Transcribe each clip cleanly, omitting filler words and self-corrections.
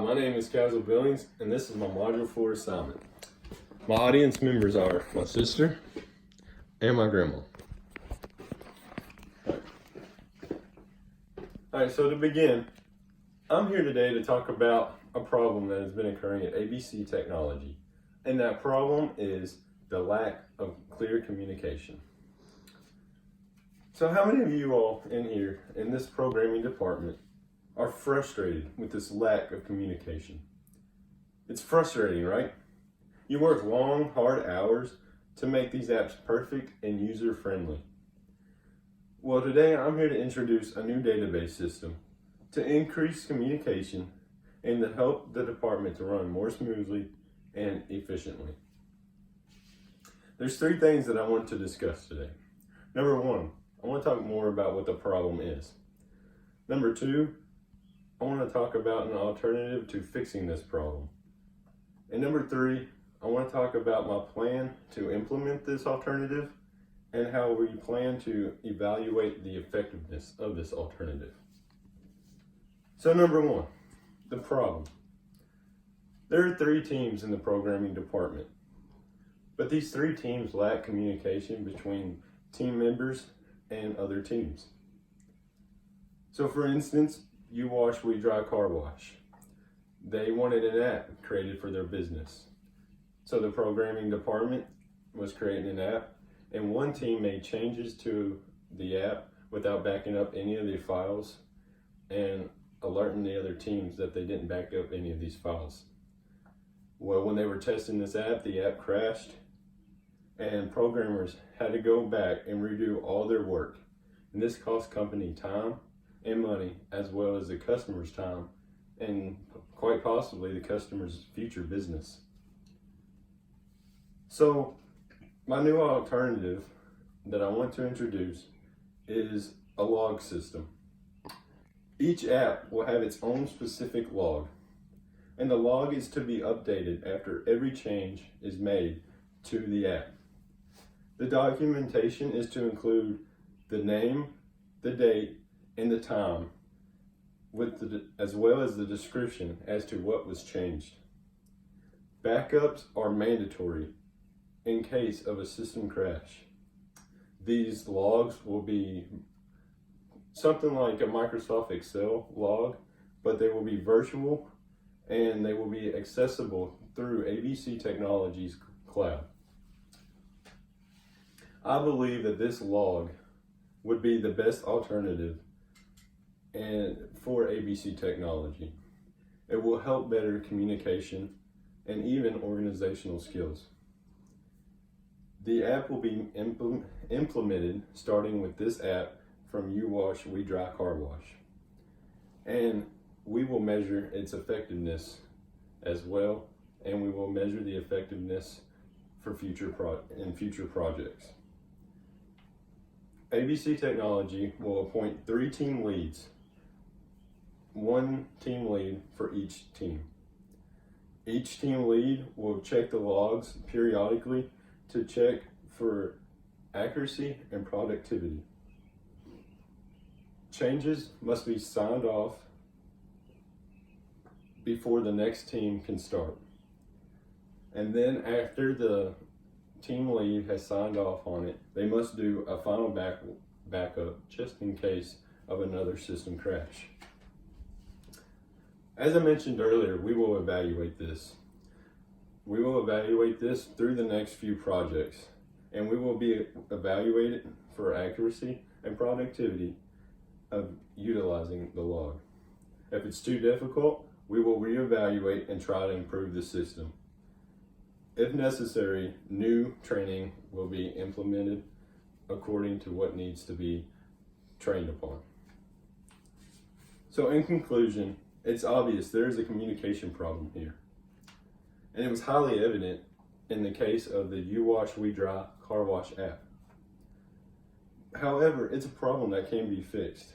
My name is Casel Billings, and this is my Module 4 assignment. My audience members are my sister and my grandma. Alright, so to begin, I'm here today to talk about a problem that has been occurring at ABC Technology, and that problem is the lack of clear communication. So how many of you all in here, in this programming department, are frustrated with this lack of communication? It's frustrating, right? You work long, hard hours to make these apps perfect and user-friendly. Well, today I'm here to introduce a new database system to increase communication and to help the department to run more smoothly and efficiently. There's three things that I want to discuss today. Number one, I want to talk more about what the problem is. Number two, I want to talk about an alternative to fixing this problem. And number three, I want to talk about my plan to implement this alternative and how we plan to evaluate the effectiveness of this alternative. So number one, the problem. There are three teams in the programming department, but these three teams lack communication between team members and other teams. So for instance, You Wash, We Dry Car Wash. They wanted an app created for their business. So the programming department was creating an app, and one team made changes to the app without backing up any of the files and alerting the other teams that they didn't back up any of these files. Well, when they were testing this app, the app crashed, and programmers had to go back and redo all their work. And this cost company time and money, as well as the customer's time and quite possibly the customer's future business. So my new alternative that I want to introduce is a log system. Each app will have its own specific log, and the log is to be updated after every change is made to the app. The documentation is to include the name, the date, and the time, as well as the description as to what was changed. Backups are mandatory in case of a system crash. These logs will be something like a Microsoft Excel log, but they will be virtual and they will be accessible through ABC Technology's cloud. I believe that this log would be the best alternative and for ABC Technology. It will help better communication and even organizational skills. The app will be implemented starting with this app from You Wash, We Dry Car Wash. And we will measure its effectiveness as well, and we will measure the effectiveness for future projects. ABC Technology will appoint 3 team leads, 1 team lead for each team. Each team lead will check the logs periodically to check for accuracy and productivity. Changes must be signed off before the next team can start. And then after the team lead has signed off on it, they must do a final backup just in case of another system crash. As I mentioned earlier, we will evaluate this. We will evaluate this through the next few projects, and we will be evaluated for accuracy and productivity of utilizing the log. If it's too difficult, we will reevaluate and try to improve the system. If necessary, new training will be implemented according to what needs to be trained upon. So in conclusion, it's obvious there is a communication problem here. And it was highly evident in the case of the You Wash, We Dry Car Wash app. However, it's a problem that can be fixed.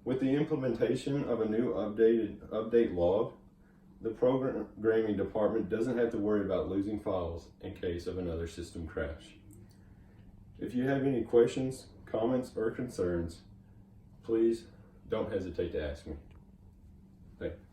With the implementation of a new update log, the programming department doesn't have to worry about losing files in case of another system crash. If you have any questions, comments, or concerns, please don't hesitate to ask me. Thank you.